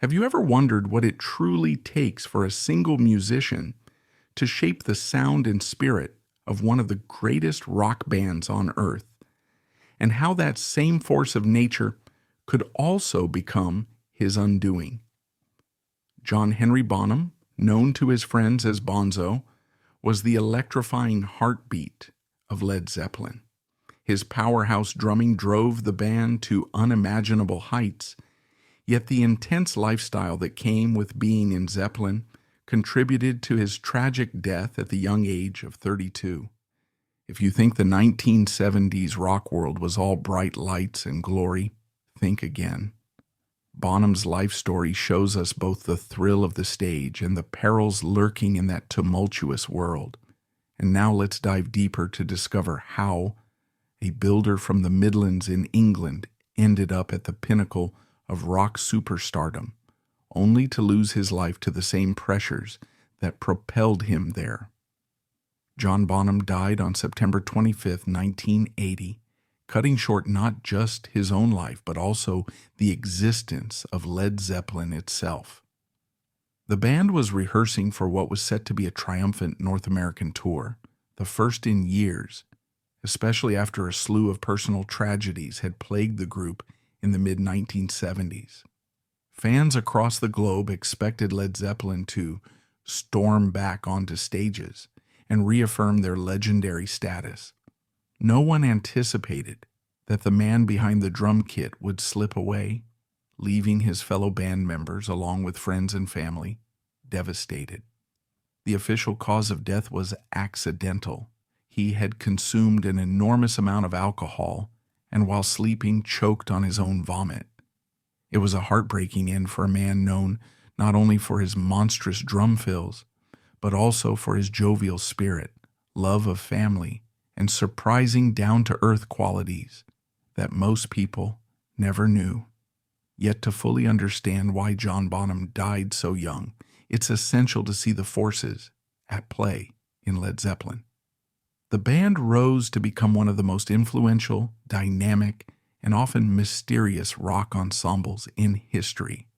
Have you ever wondered what it truly takes for a single musician to shape the sound and spirit of one of the greatest rock bands on earth, and how that same force of nature could also become his undoing? John Henry Bonham, known to his friends as Bonzo, was the electrifying heartbeat of Led Zeppelin. His powerhouse drumming drove the band to unimaginable heights, yet the intense lifestyle that came with being in Zeppelin contributed to his tragic death at the young age of 32. If you think the 1970s rock world was all bright lights and glory, think again. Bonham's life story shows us both the thrill of the stage and the perils lurking in that tumultuous world. And now let's dive deeper to discover how a builder from the Midlands in England ended up at the pinnacle of rock superstardom, only to lose his life to the same pressures that propelled him there. John Bonham died on September 25, 1980, cutting short not just his own life, but also the existence of Led Zeppelin itself. The band was rehearsing for what was set to be a triumphant North American tour, the first in years, especially after a slew of personal tragedies had plagued the group in the mid-1970s. Fans across the globe expected Led Zeppelin to storm back onto stages and reaffirm their legendary status. No one anticipated that the man behind the drum kit would slip away, leaving his fellow band members, along with friends and family, devastated. The official cause of death was accidental. He had consumed an enormous amount of alcohol and while sleeping choked on his own vomit. It was a heartbreaking end for a man known not only for his monstrous drum fills, but also for his jovial spirit, love of family, and surprising down-to-earth qualities that most people never knew. Yet to fully understand why John Bonham died so young, it's essential to see the forces at play in Led Zeppelin. The band rose to become one of the most influential, dynamic, and often mysterious rock ensembles in history.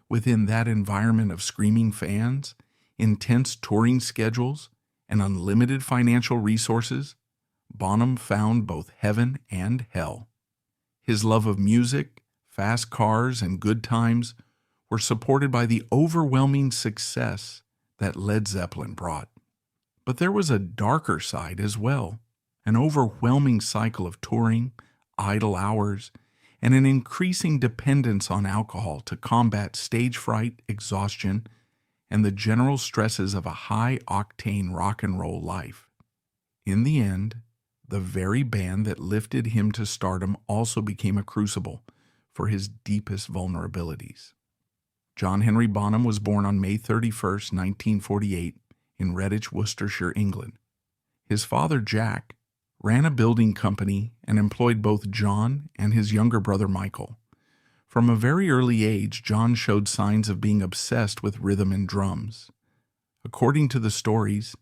Within that environment of screaming fans, intense touring schedules, and unlimited financial resources, Bonham found both heaven and hell. His love of music, fast cars, and good times were supported by the overwhelming success that Led Zeppelin brought. But there was a darker side as well, an overwhelming cycle of touring, idle hours, and an increasing dependence on alcohol to combat stage fright, exhaustion, and the general stresses of a high-octane rock and roll life. In the end, the very band that lifted him to stardom also became a crucible for his deepest vulnerabilities. John Henry Bonham was born on May 31, 1948, in Redditch, Worcestershire, England. His father, Jack, ran a building company and employed both John and his younger brother, Michael. From a very early age, John showed signs of being obsessed with rhythm and drums. According to the stories,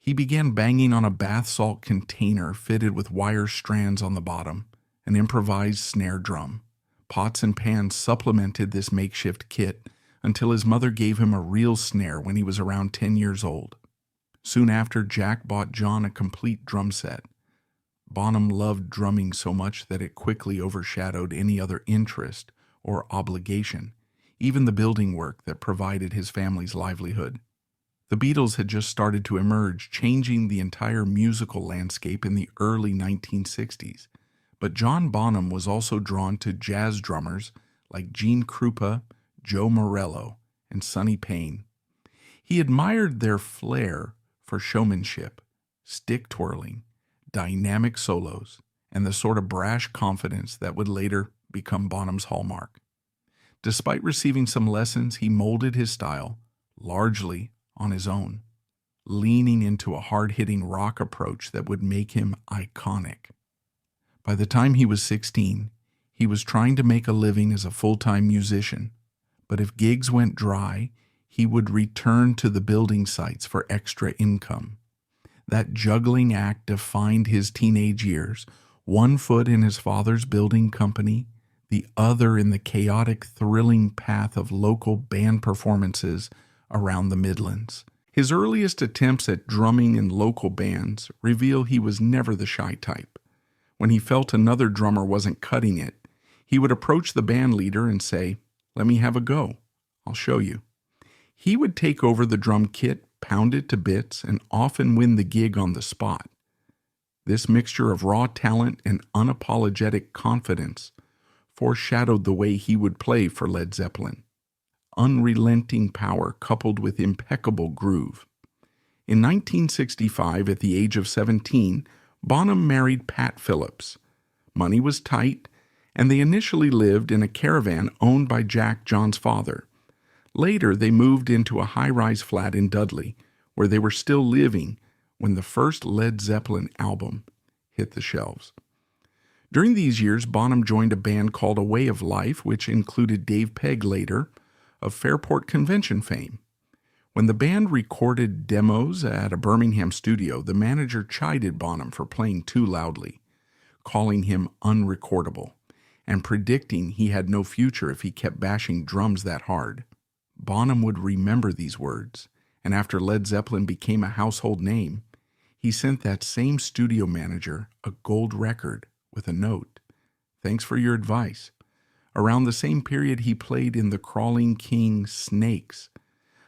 he began banging on a bath salt container fitted with wire strands on the bottom, an improvised snare drum. Pots and pans supplemented this makeshift kit until his mother gave him a real snare when he was around 10 years old. Soon after, Jack bought John a complete drum set. Bonham loved drumming so much that it quickly overshadowed any other interest or obligation, even the building work that provided his family's livelihood. The Beatles had just started to emerge, changing the entire musical landscape in the early 1960s. But John Bonham was also drawn to jazz drummers like Gene Krupa, Joe Morello, and Sonny Payne. He admired their flair for showmanship, stick twirling, dynamic solos, and the sort of brash confidence that would later become Bonham's hallmark. Despite receiving some lessons, he molded his style largely on his own, leaning into a hard-hitting rock approach that would make him iconic. By the time he was 16, he was trying to make a living as a full-time musician, but if gigs went dry, he would return to the building sites for extra income. That juggling act defined his teenage years, one foot in his father's building company, the other in the chaotic, thrilling path of local band performances around the Midlands. His earliest attempts at drumming in local bands reveal he was never the shy type. When he felt another drummer wasn't cutting it, he would approach the band leader and say, "Let me have a go. I'll show you." He would take over the drum kit, pound it to bits, and often win the gig on the spot. This mixture of raw talent and unapologetic confidence foreshadowed the way he would play for Led Zeppelin. Unrelenting power coupled with impeccable groove. In 1965, at the age of 17, Bonham married Pat Phillips. Money was tight, and they initially lived in a caravan owned by Jack, John's father. Later, they moved into a high-rise flat in Dudley, where they were still living when the first Led Zeppelin album hit the shelves. During these years, Bonham joined a band called A Way of Life, which included Dave Pegg later, of Fairport Convention fame. When the band recorded demos at a Birmingham studio, the manager chided Bonham for playing too loudly, calling him unrecordable, and predicting he had no future if he kept bashing drums that hard. Bonham would remember these words, and after Led Zeppelin became a household name, he sent that same studio manager a gold record with a note. "Thanks for your advice." Around the same period, he played in the Crawling King Snakes,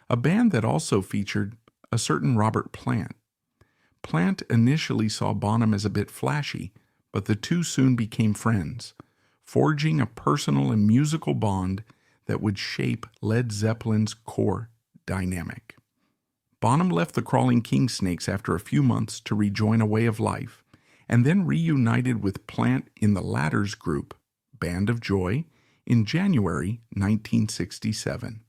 a band that also featured a certain Robert Plant. Plant initially saw Bonham as a bit flashy, but the two soon became friends, forging a personal and musical bond that would shape Led Zeppelin's core dynamic. Bonham left the Crawling King Snakes after a few months to rejoin A Way of Life, and then reunited with Plant in the latter's group, Band of Joy, in January 1967.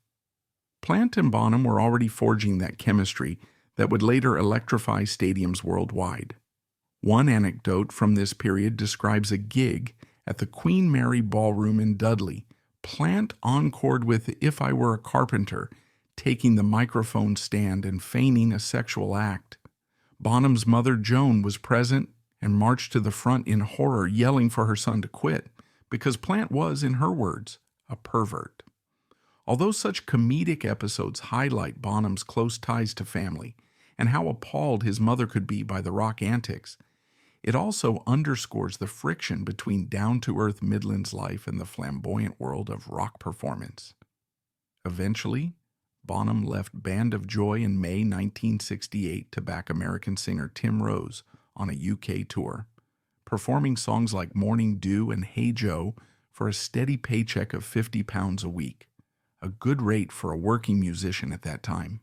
Plant and Bonham were already forging that chemistry that would later electrify stadiums worldwide. One anecdote from this period describes a gig at the Queen Mary Ballroom in Dudley. Plant encored with "If I Were a Carpenter," taking the microphone stand and feigning a sexual act. Bonham's mother, Joan, was present and marched to the front in horror, yelling for her son to quit, because Plant was, in her words, a pervert. Although such comedic episodes highlight Bonham's close ties to family and how appalled his mother could be by the rock antics, it also underscores the friction between down-to-earth Midlands life and the flamboyant world of rock performance. Eventually, Bonham left Band of Joy in May 1968 to back American singer Tim Rose on a UK tour, performing songs like Morning Dew and Hey Joe for a steady paycheck of £50 a week, a good rate for a working musician at that time.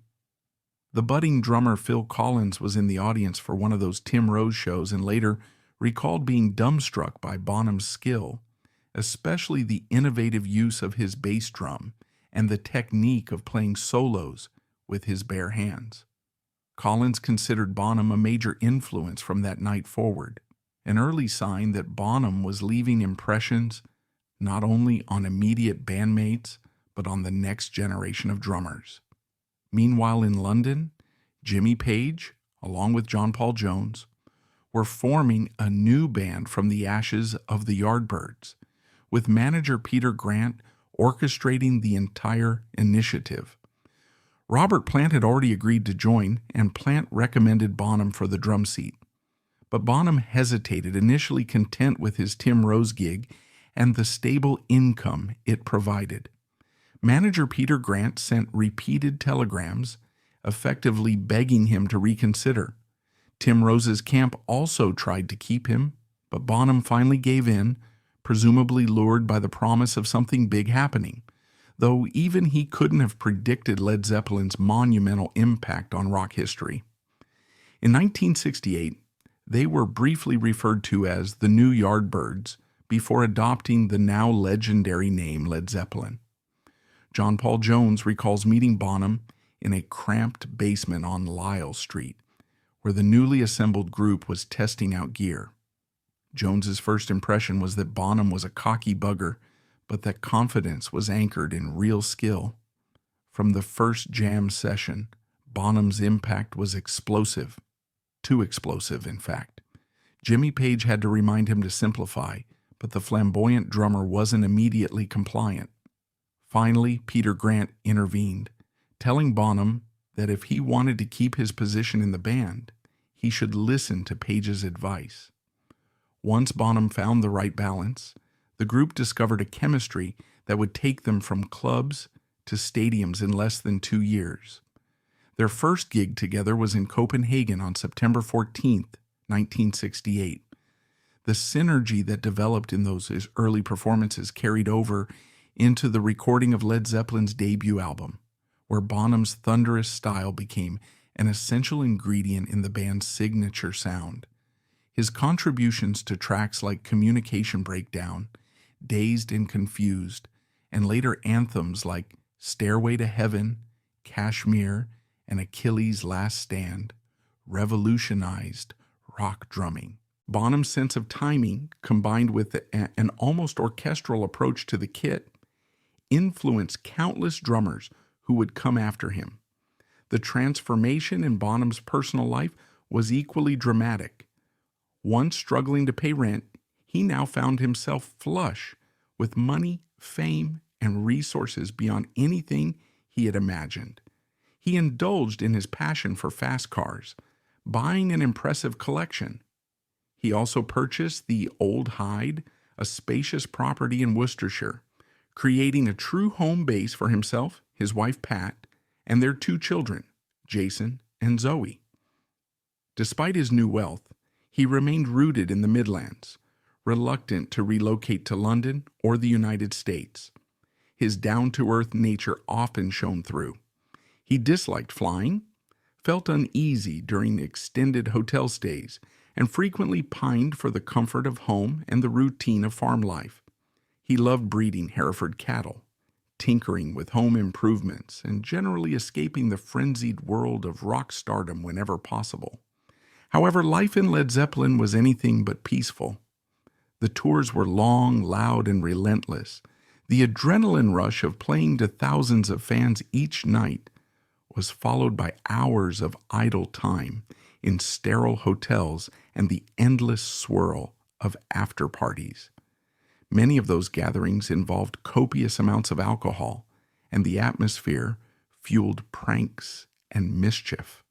The budding drummer Phil Collins was in the audience for one of those Tim Rose shows and later recalled being dumbstruck by Bonham's skill, especially the innovative use of his bass drum and the technique of playing solos with his bare hands. Collins considered Bonham a major influence from that night forward, an early sign that Bonham was leaving impressions not only on immediate bandmates, but on the next generation of drummers. Meanwhile, in London, Jimmy Page, along with John Paul Jones, were forming a new band from the ashes of the Yardbirds, with manager Peter Grant orchestrating the entire initiative. Robert Plant had already agreed to join, and Plant recommended Bonham for the drum seat. But Bonham hesitated, initially content with his Tim Rose gig and the stable income it provided. Manager Peter Grant sent repeated telegrams, effectively begging him to reconsider. Tim Rose's camp also tried to keep him, but Bonham finally gave in, presumably lured by the promise of something big happening, though even he couldn't have predicted Led Zeppelin's monumental impact on rock history. In 1968, they were briefly referred to as the New Yardbirds before adopting the now legendary name Led Zeppelin. John Paul Jones recalls meeting Bonham in a cramped basement on Lisle Street, where the newly assembled group was testing out gear. Jones's first impression was that Bonham was a cocky bugger, but that confidence was anchored in real skill. From the first jam session, Bonham's impact was explosive. Too explosive, in fact. Jimmy Page had to remind him to simplify, but the flamboyant drummer wasn't immediately compliant. Finally, Peter Grant intervened, telling Bonham that if he wanted to keep his position in the band, he should listen to Page's advice. Once Bonham found the right balance, the group discovered a chemistry that would take them from clubs to stadiums in less than 2 years. Their first gig together was in Copenhagen on September 14, 1968. The synergy that developed in those early performances carried over into the recording of Led Zeppelin's debut album, where Bonham's thunderous style became an essential ingredient in the band's signature sound. His contributions to tracks like Communication Breakdown, Dazed and Confused, and later anthems like Stairway to Heaven, Kashmir, and Achilles' Last Stand revolutionized rock drumming. Bonham's sense of timing, combined with an almost orchestral approach to the kit, influenced countless drummers who would come after him. The transformation in Bonham's personal life was equally dramatic. Once struggling to pay rent, he now found himself flush with money, fame, and resources beyond anything he had imagined. He indulged in his passion for fast cars, buying an impressive collection. He also purchased the Old Hyde, a spacious property in Worcestershire, creating a true home base for himself, his wife Pat, and their 2 children, Jason and Zoe. Despite his new wealth, he remained rooted in the Midlands, reluctant to relocate to London or the United States. His down-to-earth nature often shone through. He disliked flying, felt uneasy during extended hotel stays, and frequently pined for the comfort of home and the routine of farm life. He loved breeding Hereford cattle, tinkering with home improvements, and generally escaping the frenzied world of rock stardom whenever possible. However, life in Led Zeppelin was anything but peaceful. The tours were long, loud, and relentless. The adrenaline rush of playing to thousands of fans each night was followed by hours of idle time in sterile hotels and the endless swirl of after parties. Many of those gatherings involved copious amounts of alcohol, and the atmosphere fueled pranks and mischief.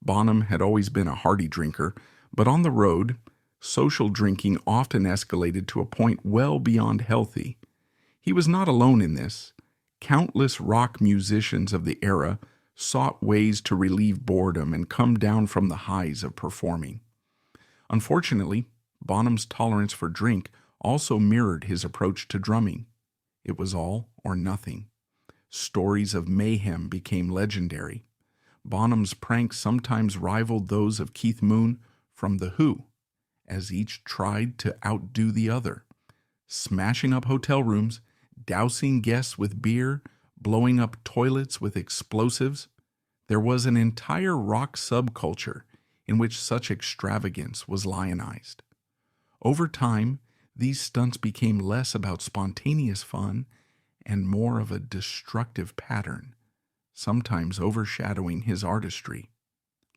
Bonham had always been a hearty drinker, but on the road, social drinking often escalated to a point well beyond healthy. He was not alone in this. Countless rock musicians of the era sought ways to relieve boredom and come down from the highs of performing. Unfortunately, Bonham's tolerance for drink also mirrored his approach to drumming. It was all or nothing. Stories of mayhem became legendary. Bonham's pranks sometimes rivaled those of Keith Moon from The Who, as each tried to outdo the other, smashing up hotel rooms, dousing guests with beer, blowing up toilets with explosives. There was an entire rock subculture in which such extravagance was lionized. Over time, these stunts became less about spontaneous fun and more of a destructive pattern, sometimes overshadowing his artistry.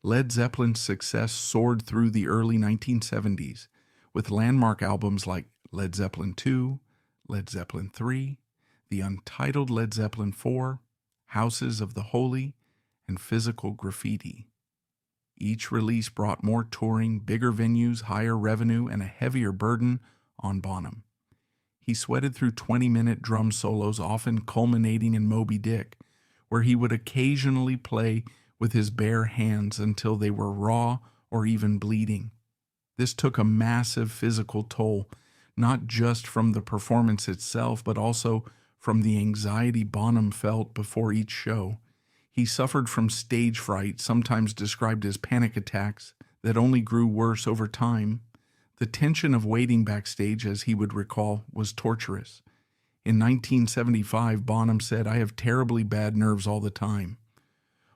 Led Zeppelin's success soared through the early 1970s, with landmark albums like Led Zeppelin II, Led Zeppelin III, the untitled Led Zeppelin IV, Houses of the Holy, and Physical Graffiti. Each release brought more touring, bigger venues, higher revenue, and a heavier burden on Bonham. He sweated through 20-minute drum solos, often culminating in Moby Dick, where he would occasionally play with his bare hands until they were raw or even bleeding. This took a massive physical toll, not just from the performance itself, but also from the anxiety Bonham felt before each show. He suffered from stage fright, sometimes described as panic attacks, that only grew worse over time. The tension of waiting backstage, as he would recall, was torturous. In 1975, Bonham said, "I have terribly bad nerves all the time.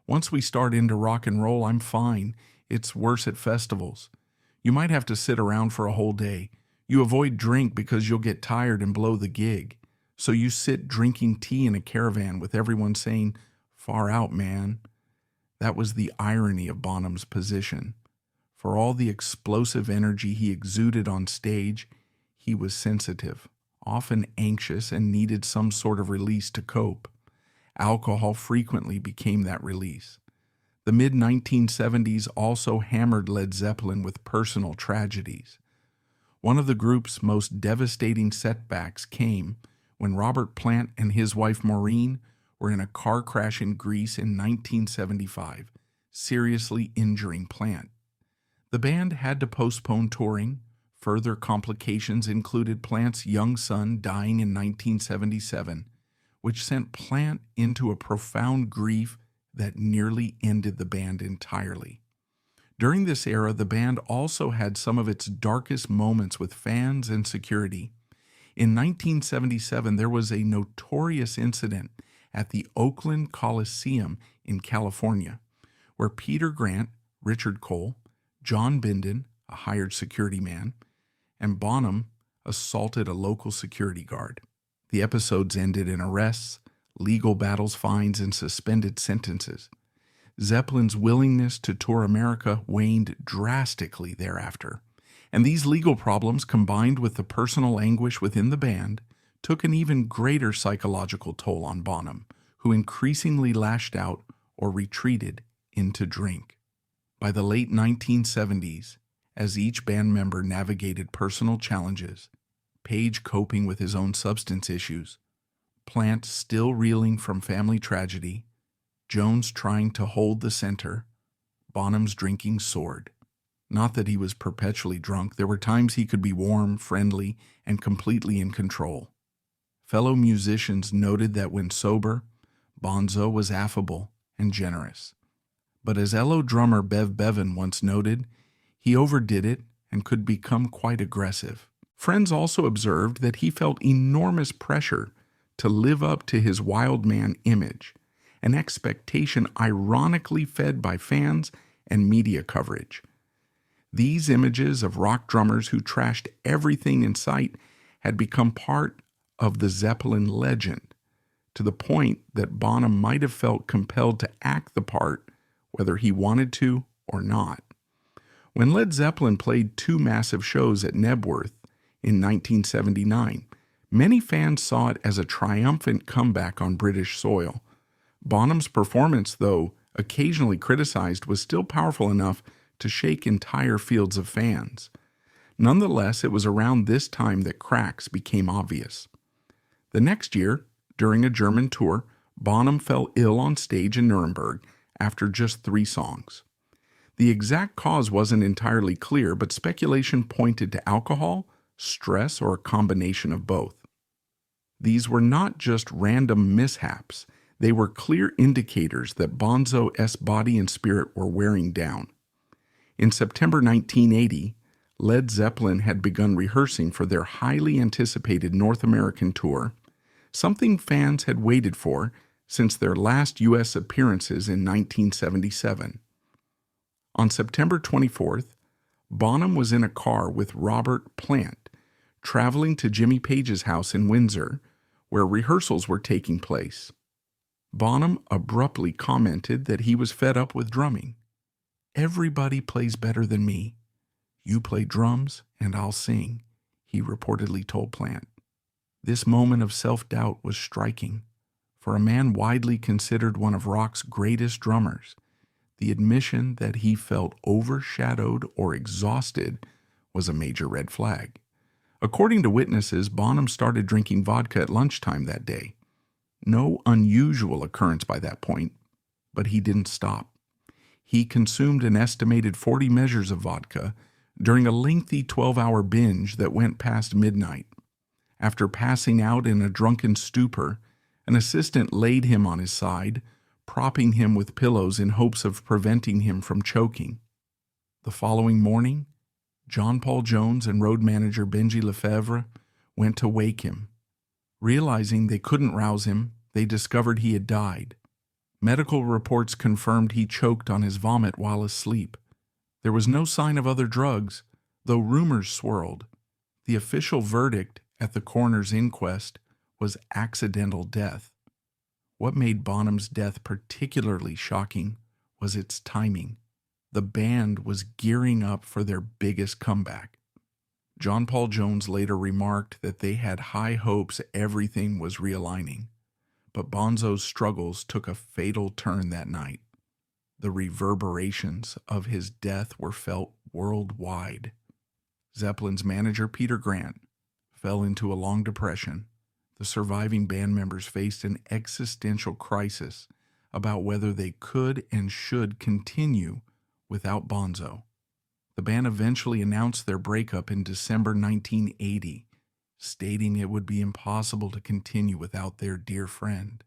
Once we start into rock and roll, I'm fine. It's worse at festivals. You might have to sit around for a whole day. You avoid drink because you'll get tired and blow the gig. So you sit drinking tea in a caravan with everyone saying, 'Far out, man.'" That was the irony of Bonham's position. For all the explosive energy he exuded on stage, He was sensitive, often anxious, and needed some sort of release to cope. Alcohol frequently became that release. The mid-1970s also hammered Led Zeppelin with personal tragedies. One of the group's most devastating setbacks came when Robert Plant and his wife Maureen were in a car crash in Greece in 1975, seriously injuring Plant. The band had to postpone touring. Further complications included Plant's young son dying in 1977, which sent Plant into a profound grief that nearly ended the band entirely. During this era, the band also had some of its darkest moments with fans and security. In 1977, there was a notorious incident at the Oakland Coliseum in California, where Peter Grant, Richard Cole, John Binden, a hired security man, and Bonham assaulted a local security guard. The episodes ended in arrests, legal battles, fines, and suspended sentences. Zeppelin's willingness to tour America waned drastically thereafter, and these legal problems, combined with the personal anguish within the band, took an even greater psychological toll on Bonham, who increasingly lashed out or retreated into drink. By the late 1970s, as each band member navigated personal challenges, Page coping with his own substance issues, Plant still reeling from family tragedy, Jones trying to hold the center, Bonham's drinking soared. Not that he was perpetually drunk. There were times he could be warm, friendly, and completely in control. Fellow musicians noted that when sober, Bonzo was affable and generous. But as LO drummer Bev Bevan once noted, he overdid it and could become quite aggressive. Friends also observed that he felt enormous pressure to live up to his wild man image, an expectation ironically fed by fans and media coverage. These images of rock drummers who trashed everything in sight had become part of the Zeppelin legend, to the point that Bonham might have felt compelled to act the part whether he wanted to or not. When Led Zeppelin played 2 massive shows at Knebworth in 1979, many fans saw it as a triumphant comeback on British soil. Bonham's performance, though occasionally criticized, was still powerful enough to shake entire fields of fans. Nonetheless, it was around this time that cracks became obvious. The next year, during a German tour, Bonham fell ill on stage in Nuremberg after just 3 songs. The exact cause wasn't entirely clear, but speculation pointed to alcohol, stress, or a combination of both. These were not just random mishaps. They were clear indicators that Bonzo's body and spirit were wearing down. In September 1980, Led Zeppelin had begun rehearsing for their highly anticipated North American tour, something fans had waited for since their last U.S. appearances in 1977. On September 24th, Bonham was in a car with Robert Plant, traveling to Jimmy Page's house in Windsor, where rehearsals were taking place. Bonham abruptly commented that he was fed up with drumming. "Everybody plays better than me. You play drums and I'll sing," he reportedly told Plant. This moment of self-doubt was striking. For a man widely considered one of rock's greatest drummers, the admission that he felt overshadowed or exhausted was a major red flag. According to witnesses, Bonham started drinking vodka at lunchtime that day. No unusual occurrence by that point, but he didn't stop. He consumed an estimated 40 measures of vodka during a lengthy 12-hour binge that went past midnight. After passing out in a drunken stupor, an assistant laid him on his side, propping him with pillows in hopes of preventing him from choking. The following morning, John Paul Jones and road manager Benji Lefebvre went to wake him. Realizing they couldn't rouse him, they discovered he had died. Medical reports confirmed he choked on his vomit while asleep. There was no sign of other drugs, though rumors swirled. The official verdict at the coroner's inquest was accidental death. What made Bonham's death particularly shocking was its timing. The band was gearing up for their biggest comeback. John Paul Jones later remarked that they had high hopes everything was realigning, but Bonzo's struggles took a fatal turn that night. The reverberations of his death were felt worldwide. Zeppelin's manager, Peter Grant, fell into a long depression. The surviving band members faced an existential crisis about whether they could and should continue without Bonzo. The band eventually announced their breakup in December 1980, stating it would be impossible to continue without their dear friend.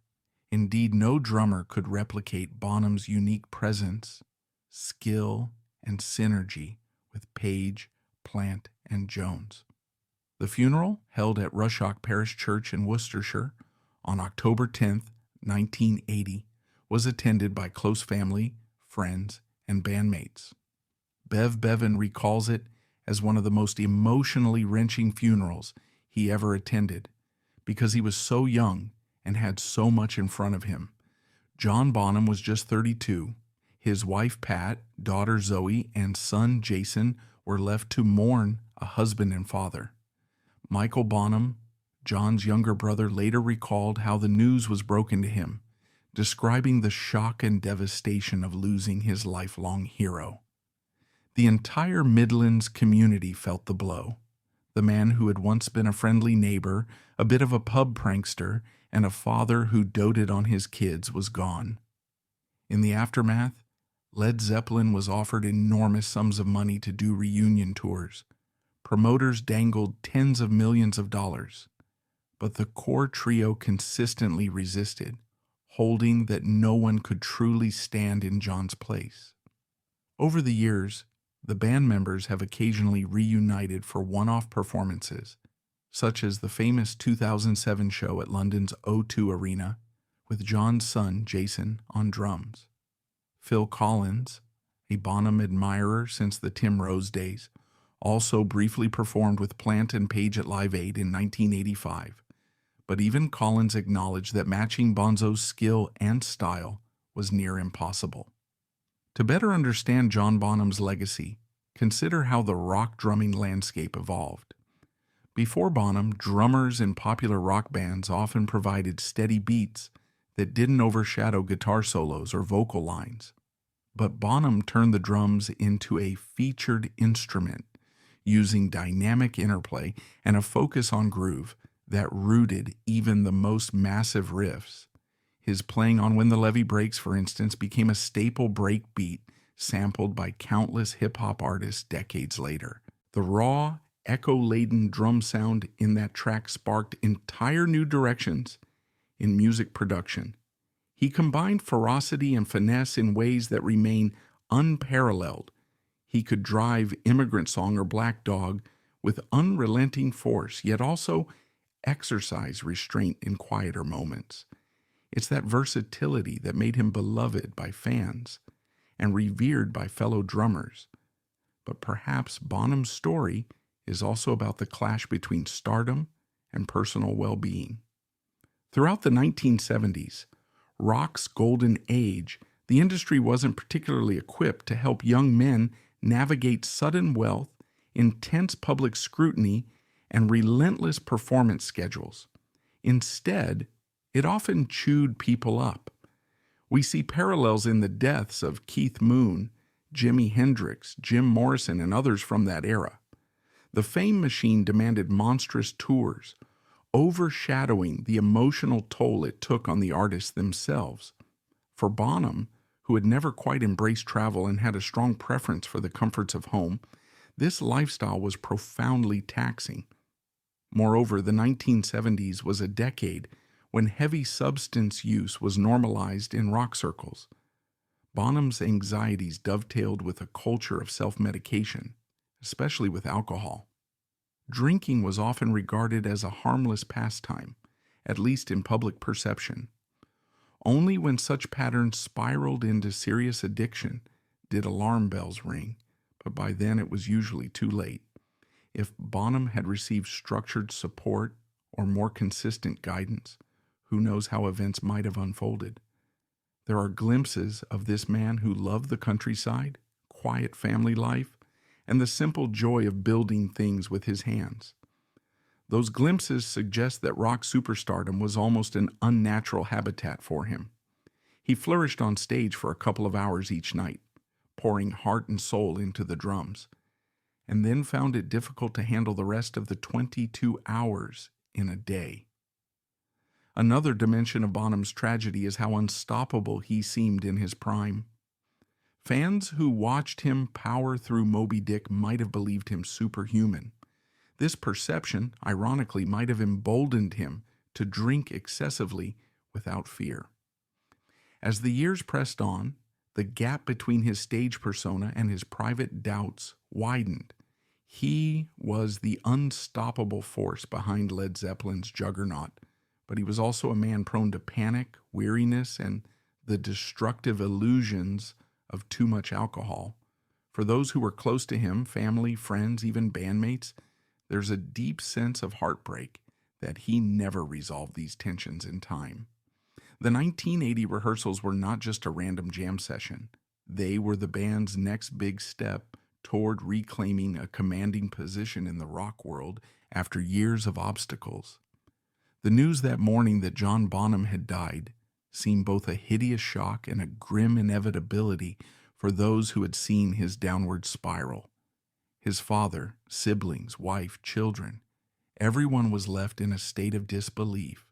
Indeed, no drummer could replicate Bonham's unique presence, skill, and synergy with Page, Plant, and Jones. The funeral, held at Rushock Parish Church in Worcestershire on October 10, 1980, was attended by close family, friends, and bandmates. Bev Bevan recalls it as one of the most emotionally wrenching funerals he ever attended because he was so young and had so much in front of him. John Bonham was just 32. His wife Pat, daughter Zoe, and son Jason were left to mourn a husband and father. Michael Bonham, John's younger brother, later recalled how the news was broken to him, describing the shock and devastation of losing his lifelong hero. The entire Midlands community felt the blow. The man who had once been a friendly neighbor, a bit of a pub prankster, and a father who doted on his kids was gone. In the aftermath, Led Zeppelin was offered enormous sums of money to do reunion tours. Promoters dangled tens of millions of dollars, but the core trio consistently resisted, holding that no one could truly stand in John's place. Over the years, the band members have occasionally reunited for one-off performances, such as the famous 2007 show at London's O2 Arena, with John's son, Jason, on drums. Phil Collins, a Bonham admirer since the Tim Rose days, also briefly performed with Plant and Page at Live Aid in 1985, but even Collins acknowledged that matching Bonzo's skill and style was near impossible. To better understand John Bonham's legacy, consider how the rock drumming landscape evolved. Before Bonham, drummers in popular rock bands often provided steady beats that didn't overshadow guitar solos or vocal lines. But Bonham turned the drums into a featured instrument, using dynamic interplay and a focus on groove that rooted even the most massive riffs. His playing on When the Levee Breaks, for instance, became a staple break beat sampled by countless hip-hop artists decades later. The raw, echo-laden drum sound in that track sparked entire new directions in music production. He combined ferocity and finesse in ways that remain unparalleled. He could drive Immigrant Song or Black Dog with unrelenting force, yet also exercise restraint in quieter moments. It's that versatility that made him beloved by fans and revered by fellow drummers. But perhaps Bonham's story is also about the clash between stardom and personal well-being. Throughout the 1970s, rock's golden age, the industry wasn't particularly equipped to help young men navigate sudden wealth, intense public scrutiny, and relentless performance schedules. Instead, it often chewed people up. We see parallels in the deaths of Keith Moon, Jimi Hendrix, Jim Morrison, and others from that era. The fame machine demanded monstrous tours, overshadowing the emotional toll it took on the artists themselves. For Bonham, who had never quite embraced travel and had a strong preference for the comforts of home, this lifestyle was profoundly taxing. Moreover, the 1970s was a decade when heavy substance use was normalized in rock circles. Bonham's anxieties dovetailed with a culture of self-medication, especially with alcohol. Drinking was often regarded as a harmless pastime, at least in public perception. Only when such patterns spiraled into serious addiction did alarm bells ring, but by then it was usually too late. If Bonham had received structured support or more consistent guidance, who knows how events might have unfolded. There are glimpses of this man who loved the countryside, quiet family life, and the simple joy of building things with his hands. Those glimpses suggest that rock superstardom was almost an unnatural habitat for him. He flourished on stage for a couple of hours each night, pouring heart and soul into the drums, and then found it difficult to handle the rest of the 22 hours in a day. Another dimension of Bonham's tragedy is how unstoppable he seemed in his prime. Fans who watched him power through Moby Dick might have believed him superhuman. This perception, ironically, might have emboldened him to drink excessively without fear. As the years pressed on, the gap between his stage persona and his private doubts widened. He was the unstoppable force behind Led Zeppelin's juggernaut, but he was also a man prone to panic, weariness, and the destructive illusions of too much alcohol. For those who were close to him, family, friends, even bandmates, there's a deep sense of heartbreak that he never resolved these tensions in time. The 1980 rehearsals were not just a random jam session. They were the band's next big step toward reclaiming a commanding position in the rock world after years of obstacles. The news that morning that John Bonham had died seemed both a hideous shock and a grim inevitability for those who had seen his downward spiral. His father, siblings, wife, children, everyone was left in a state of disbelief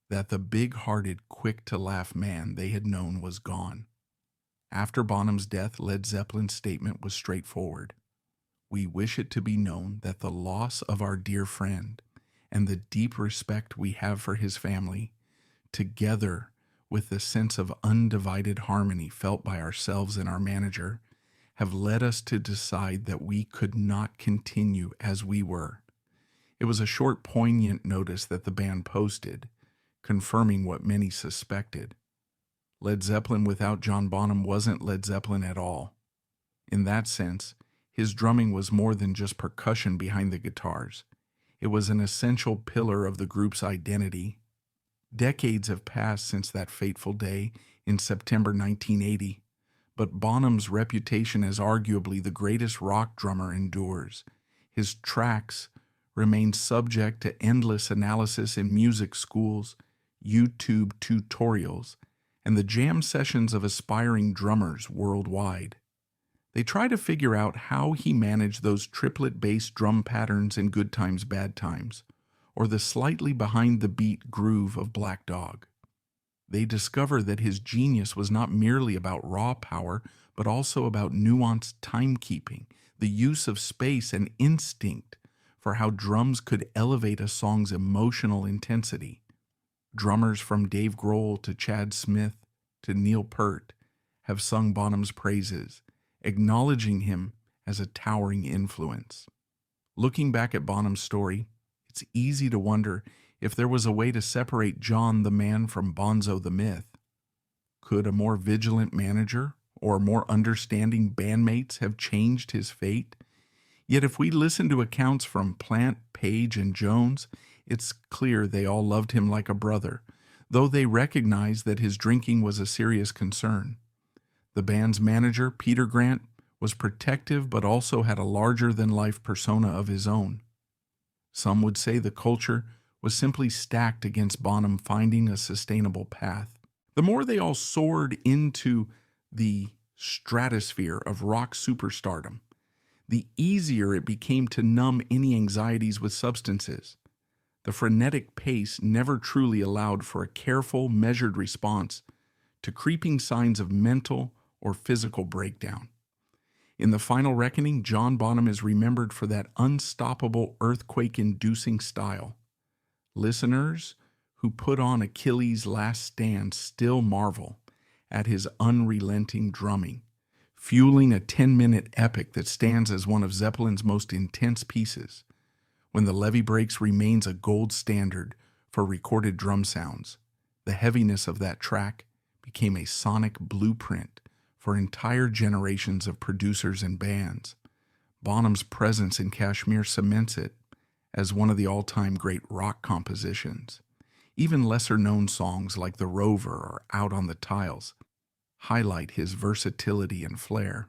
that the big-hearted, quick-to-laugh man they had known was gone. After Bonham's death, Led Zeppelin's statement was straightforward. We wish it to be known that the loss of our dear friend and the deep respect we have for his family, together with the sense of undivided harmony felt by ourselves and our manager, have led us to decide that we could not continue as we were. It was a short, poignant notice that the band posted, confirming what many suspected. Led Zeppelin without John Bonham wasn't Led Zeppelin at all. In that sense, his drumming was more than just percussion behind the guitars. It was an essential pillar of the group's identity. Decades have passed since that fateful day in September 1980, but Bonham's reputation as arguably the greatest rock drummer endures. His tracks remain subject to endless analysis in music schools, YouTube tutorials, and the jam sessions of aspiring drummers worldwide. They try to figure out how he managed those triplet bass drum patterns in Good Times, Bad Times, or the slightly behind-the-beat groove of Black Dog. They discover that his genius was not merely about raw power, but also about nuanced timekeeping, the use of space and instinct for how drums could elevate a song's emotional intensity. Drummers from Dave Grohl to Chad Smith to Neil Peart have sung Bonham's praises, acknowledging him as a towering influence. Looking back at Bonham's story, it's easy to wonder if there was a way to separate John the man from Bonzo the myth. Could a more vigilant manager or more understanding bandmates have changed his fate? Yet if we listen to accounts from Plant, Page, and Jones, it's clear they all loved him like a brother, though they recognized that his drinking was a serious concern. The band's manager, Peter Grant, was protective but also had a larger-than-life persona of his own. Some would say the culture was simply stacked against Bonham finding a sustainable path. The more they all soared into the stratosphere of rock superstardom, the easier it became to numb any anxieties with substances. The frenetic pace never truly allowed for a careful, measured response to creeping signs of mental or physical breakdown. In the final reckoning, John Bonham is remembered for that unstoppable earthquake-inducing style. Listeners who put on Achilles' Last Stand still marvel at his unrelenting drumming, fueling a 10-minute epic that stands as one of Zeppelin's most intense pieces. When the Levee Breaks remains a gold standard for recorded drum sounds, the heaviness of that track became a sonic blueprint for entire generations of producers and bands. Bonham's presence in Kashmir cements it as one of the all-time great rock compositions. Even lesser-known songs like The Rover or Out on the Tiles highlight his versatility and flair.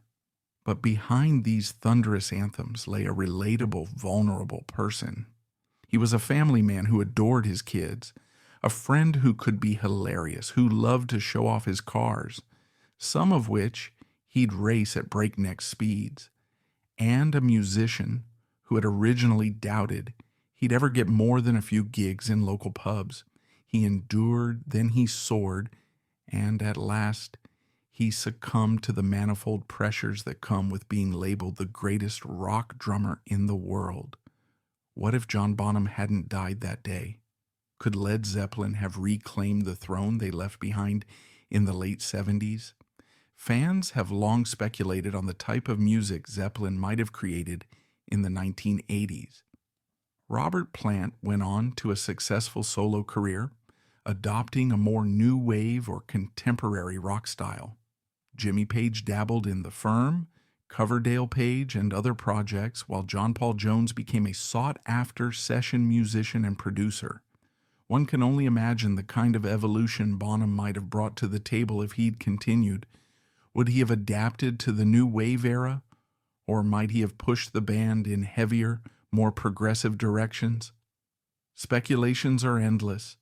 But behind these thunderous anthems lay a relatable, vulnerable person. He was a family man who adored his kids, a friend who could be hilarious, who loved to show off his cars, some of which he'd race at breakneck speeds, and a musician who had originally doubted he'd ever get more than a few gigs in local pubs. He endured, then he soared, and at last he succumbed to the manifold pressures that come with being labeled the greatest rock drummer in the world. What if John Bonham hadn't died that day? Could Led Zeppelin have reclaimed the throne they left behind in the late 70s? Fans have long speculated on the type of music Zeppelin might have created in the 1980s. Robert Plant went on to a successful solo career, adopting a more new wave or contemporary rock style. Jimmy Page dabbled in The Firm, Coverdale Page, and other projects, while John Paul Jones became a sought-after session musician and producer. One can only imagine the kind of evolution Bonham might have brought to the table if he'd continued. Would he have adapted to the new wave era, or might he have pushed the band in heavier, more progressive directions? Speculations are endless,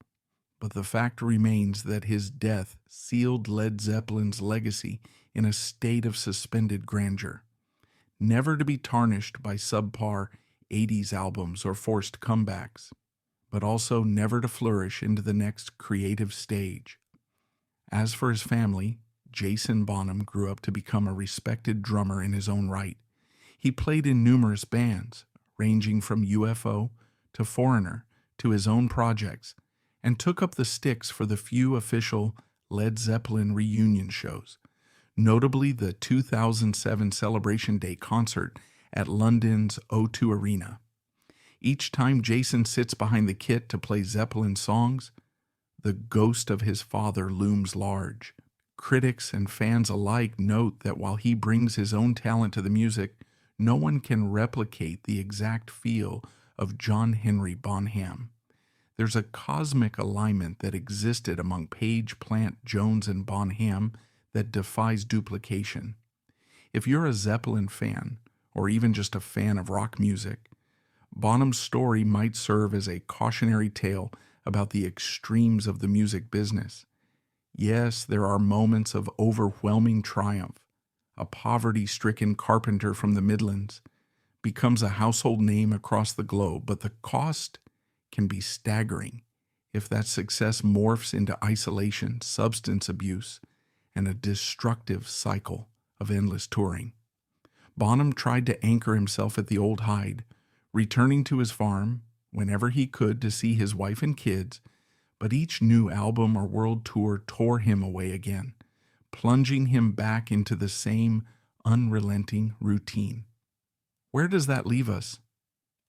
but the fact remains that his death sealed Led Zeppelin's legacy in a state of suspended grandeur, never to be tarnished by subpar 80s albums or forced comebacks, but also never to flourish into the next creative stage. As for his family, Jason Bonham grew up to become a respected drummer in his own right. He played in numerous bands, ranging from UFO to Foreigner to his own projects, and took up the sticks for the few official Led Zeppelin reunion shows, notably the 2007 Celebration Day concert at London's O2 Arena. Each time Jason sits behind the kit to play Zeppelin songs, the ghost of his father looms large. Critics and fans alike note that while he brings his own talent to the music, no one can replicate the exact feel of John Henry Bonham. There's a cosmic alignment that existed among Page, Plant, Jones, and Bonham that defies duplication. If you're a Zeppelin fan, or even just a fan of rock music, Bonham's story might serve as a cautionary tale about the extremes of the music business. Yes, there are moments of overwhelming triumph. A poverty-stricken carpenter from the Midlands becomes a household name across the globe, but the cost can be staggering if that success morphs into isolation, substance abuse, and a destructive cycle of endless touring. Bonham tried to anchor himself at the old Hyde, returning to his farm whenever he could to see his wife and kids, but each new album or world tour tore him away again, plunging him back into the same unrelenting routine. Where does that leave us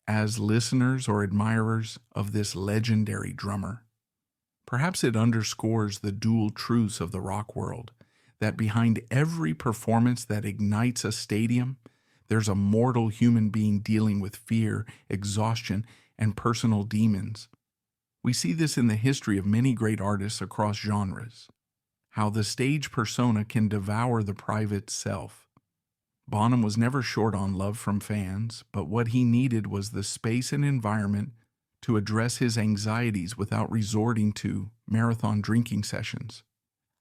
as listeners or admirers of this legendary drummer? Perhaps it underscores the dual truths of the rock world, that behind every performance that ignites a stadium, there's a mortal human being dealing with fear, exhaustion, and personal demons. We see this in the history of many great artists across genres, how the stage persona can devour the private self. Bonham was never short on love from fans, but what he needed was the space and environment to address his anxieties without resorting to marathon drinking sessions.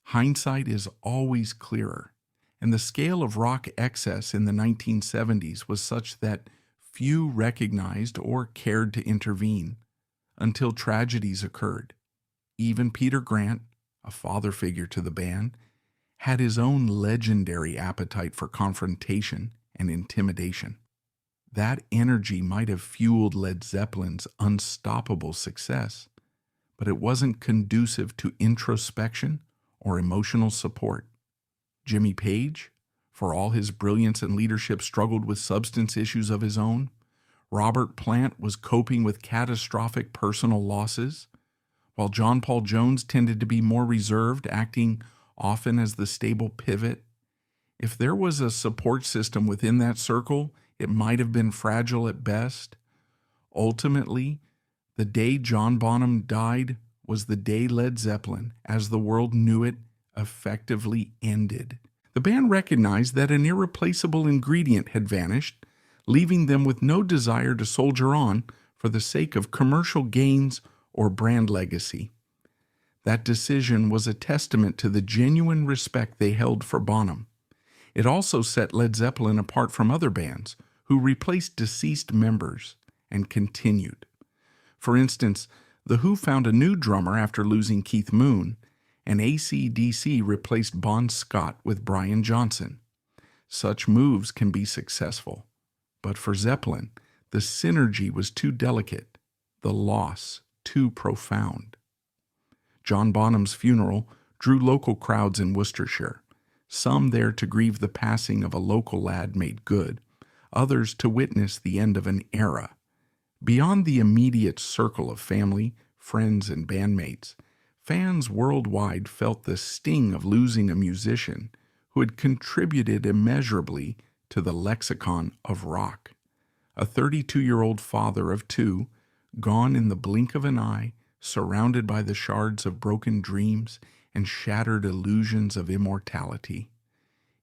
Hindsight is always clearer, and the scale of rock excess in the 1970s was such that few recognized or cared to intervene until tragedies occurred. Even Peter Grant, a father figure to the band, had his own legendary appetite for confrontation and intimidation. That energy might have fueled Led Zeppelin's unstoppable success, but it wasn't conducive to introspection or emotional support. Jimmy Page, for all his brilliance and leadership, struggled with substance issues of his own. Robert Plant was coping with catastrophic personal losses, while John Paul Jones tended to be more reserved, acting often as the stable pivot. If there was a support system within that circle, it might have been fragile at best. Ultimately, the day John Bonham died was the day Led Zeppelin, as the world knew it, effectively ended. The band recognized that an irreplaceable ingredient had vanished, leaving them with no desire to soldier on for the sake of commercial gains or brand legacy. That decision was a testament to the genuine respect they held for Bonham. It also set Led Zeppelin apart from other bands who replaced deceased members and continued. For instance, The Who found a new drummer after losing Keith Moon, and AC/DC replaced Bon Scott with Brian Johnson. Such moves can be successful, but for Zeppelin, the synergy was too delicate, the loss too profound. John Bonham's funeral drew local crowds in Worcestershire, some there to grieve the passing of a local lad made good, others to witness the end of an era. Beyond the immediate circle of family, friends, and bandmates, fans worldwide felt the sting of losing a musician who had contributed immeasurably to the lexicon of rock. A 32-year-old father of two, gone in the blink of an eye, surrounded by the shards of broken dreams and shattered illusions of immortality.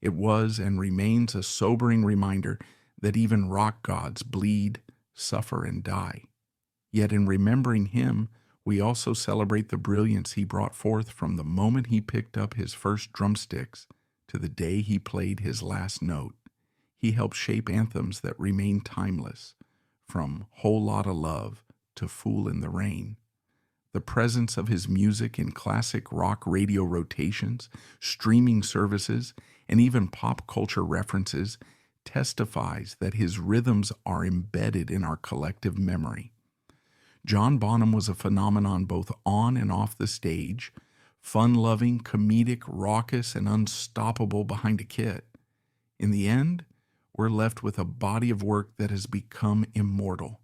It was and remains a sobering reminder that even rock gods bleed, suffer, and die. Yet in remembering him, we also celebrate the brilliance he brought forth from the moment he picked up his first drumsticks to the day he played his last note. He helped shape anthems that remain timeless, from Whole Lotta Love to Fool in the Rain. The presence of his music in classic rock radio rotations, streaming services, and even pop culture references testifies that his rhythms are embedded in our collective memory. John Bonham was a phenomenon both on and off the stage, fun-loving, comedic, raucous, and unstoppable behind a kit. In the end, we're left with a body of work that has become immortal.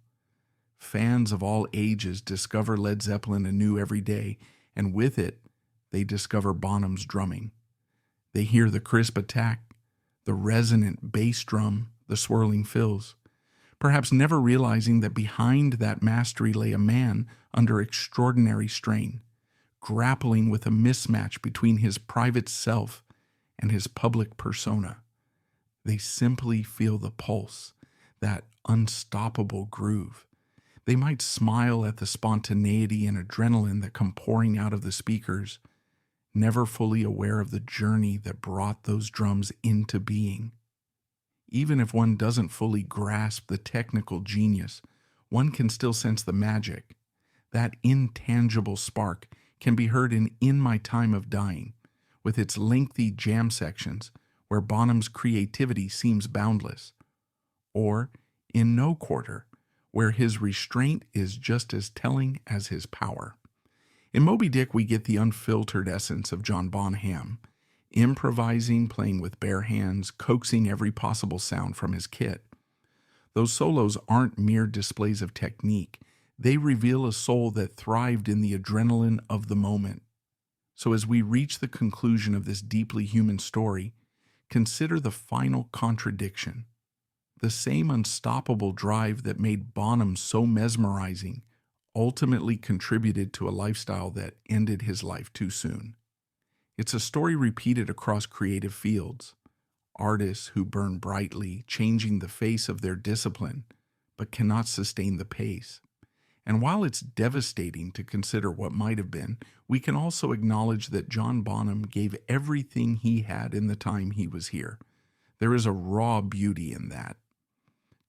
Fans of all ages discover Led Zeppelin anew every day, and with it, they discover Bonham's drumming. They hear the crisp attack, the resonant bass drum, the swirling fills, perhaps never realizing that behind that mastery lay a man under extraordinary strain, grappling with a mismatch between his private self and his public persona. They simply feel the pulse, that unstoppable groove. They might smile at the spontaneity and adrenaline that come pouring out of the speakers, never fully aware of the journey that brought those drums into being. Even if one doesn't fully grasp the technical genius, one can still sense the magic. That intangible spark can be heard in My Time of Dying, with its lengthy jam sections where Bonham's creativity seems boundless, or in No Quarter, where his restraint is just as telling as his power. In Moby Dick, we get the unfiltered essence of John Bonham, improvising, playing with bare hands, coaxing every possible sound from his kit. Those solos aren't mere displays of technique. They reveal a soul that thrived in the adrenaline of the moment. So as we reach the conclusion of this deeply human story, consider the final contradiction. The same unstoppable drive that made Bonham so mesmerizing ultimately contributed to a lifestyle that ended his life too soon. It's a story repeated across creative fields. Artists who burn brightly, changing the face of their discipline, but cannot sustain the pace. And while it's devastating to consider what might have been, we can also acknowledge that John Bonham gave everything he had in the time he was here. There is a raw beauty in that.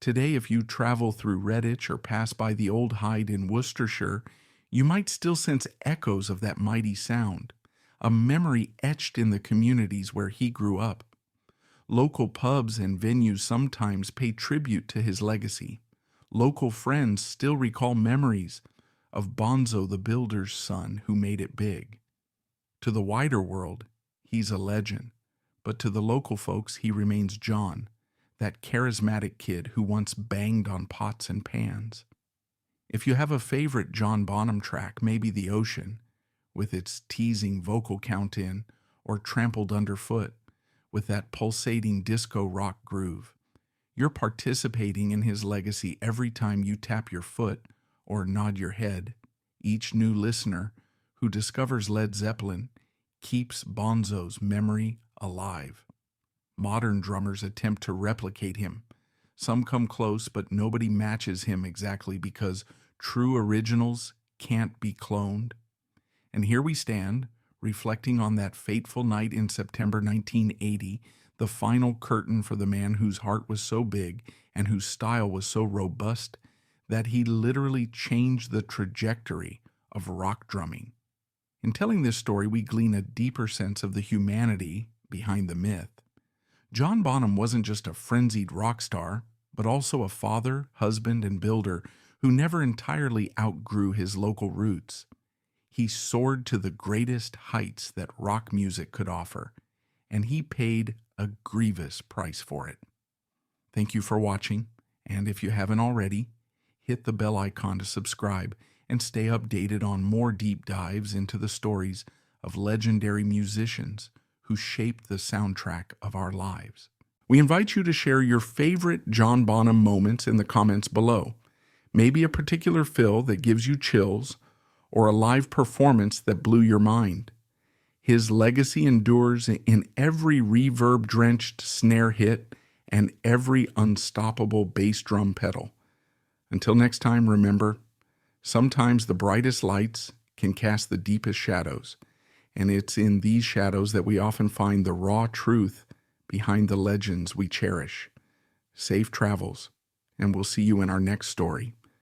Today, if you travel through Redditch or pass by the old hide in Worcestershire, you might still sense echoes of that mighty sound, a memory etched in the communities where he grew up. Local pubs and venues sometimes pay tribute to his legacy. Local friends still recall memories of Bonzo the builder's son who made it big. To the wider world, he's a legend, but to the local folks, he remains John, that charismatic kid who once banged on pots and pans. If you have a favorite John Bonham track, maybe The Ocean, with its teasing vocal count-in, or Trampled Underfoot, with that pulsating disco rock groove, you're participating in his legacy every time you tap your foot or nod your head. Each new listener who discovers Led Zeppelin keeps Bonzo's memory alive. Modern drummers attempt to replicate him. Some come close, but nobody matches him exactly because true originals can't be cloned. And here we stand, reflecting on that fateful night in September 1980, the final curtain for the man whose heart was so big and whose style was so robust that he literally changed the trajectory of rock drumming. In telling this story, we glean a deeper sense of the humanity behind the myth. John Bonham wasn't just a frenzied rock star, but also a father, husband, and builder who never entirely outgrew his local roots. He soared to the greatest heights that rock music could offer, and he paid a grievous price for it. Thank you for watching, and if you haven't already, hit the bell icon to subscribe and stay updated on more deep dives into the stories of legendary musicians who shaped the soundtrack of our lives. We invite you to share your favorite John Bonham moments in the comments below. Maybe a particular fill that gives you chills, or a live performance that blew your mind. His legacy endures in every reverb-drenched snare hit and every unstoppable bass drum pedal. Until next time, remember, sometimes the brightest lights can cast the deepest shadows, and it's in these shadows that we often find the raw truth behind the legends we cherish. Safe travels, and we'll see you in our next story.